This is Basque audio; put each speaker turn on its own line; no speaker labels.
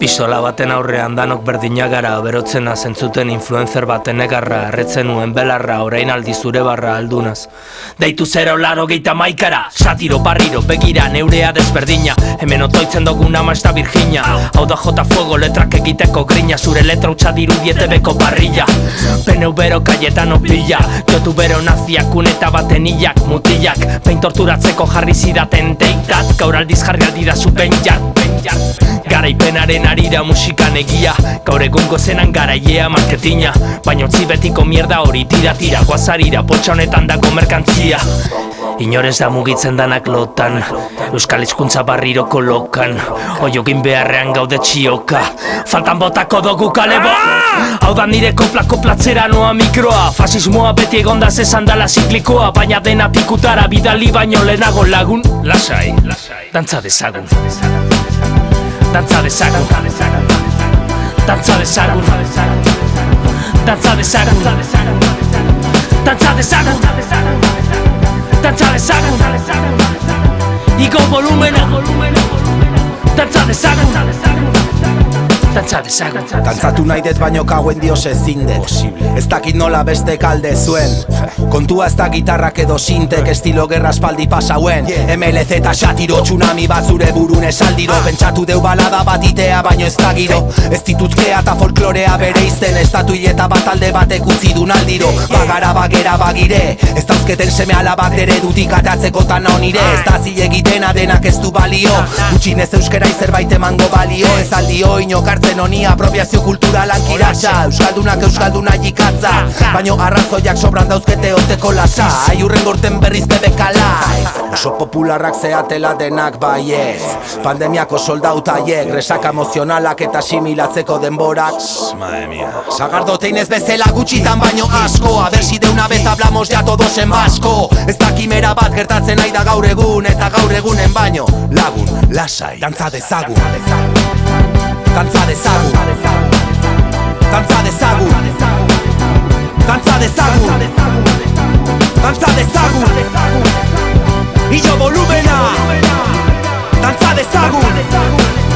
Pistola baten aurrean danok berdinak gara, berotzena zentzuten influencer baten egarra, erretzen nuen belarra, orain aldi zure barra aldunaz. Deitu 080 satiro barriro, begira neurea desberdina, hemen otoitzen duguna maizta Virginia. Hau da jota fuego, letrak egiteko grina, zure letra utxa dirudiete beko parrilla. Peneu bero kaietan opila, jotu bero naziak uneta baten hilak, mutilak, behin torturatzeko jarri zidaten deitat, gaur aldiz jarri aldida zu benjat. Garaipenaren arira musikan egia, gaur egungo zenan garaiea marketina, baina utzi betiko mierda hori tira guazarira, potxa honetan dako merkantzia. Inorez da mugitzen danak lotan, euskal hizkuntza barriro kolokan, oiogin beharrean gaude txioka, faltan botako dugu kalebo. Hau da nire koplatzera noa mikroa, fasismoa beti egondaz esan dala ziklikoa, baina dena pikutara bidali baino lehenago lagun. Lasai, dantza dezagun. Dantza dezagun. Dantza dezagun. Dantza dezagun. Dantza dezagun. Dantza dezagun. Igo volumena. Dantza dezagun. Dantza dezagun.
Dantzatu nahi dut baino kauen dios ezin dut. Ez dakit nola beste kalde zuen. Kontua ez da gitarrak edo sintek, estilo gerra espaldi pasauen. MLZ eta satiro, tsunami bat zure burun esaldiro. Pentsatu deu balada bat itea baino ez da giro. Ez dituzkea eta folklorea bere izten, estatu hileta bat alde batek utzi dun aldiro. Bagara bagera bagire, ez dauzketen seme alabak dere dutik atatzeko tan onire. Ez da zilegitena denak ez du balio, gutxinez euskera zerbait emango balio. Ez aldio inokartzen honi apropiazio kulturalan kiratxa, euskaldunak euskalduna jikatza, baino arrazoiak sobran dauzkete oteko lasa, aiurren gorten berriz bebekala. Oso popularrak zeatela denak baiez, pandemiako soldautaiek, resaka emozionalak eta similatzeko denborak. Madre mia. Sagardoteinez bezala gutxitan baino asko, a ver si de una vez hablamos ya todos en vasco. Ez da kimera bat gertatzen nahi da gaur egun, eta gaur egunen baino lagun, lasai, dantza dezagun. Dantza dezagun. Dantza dezagun. Dantza dezagun. Dantza dezagun. Illo volumena. Dantza dezagun.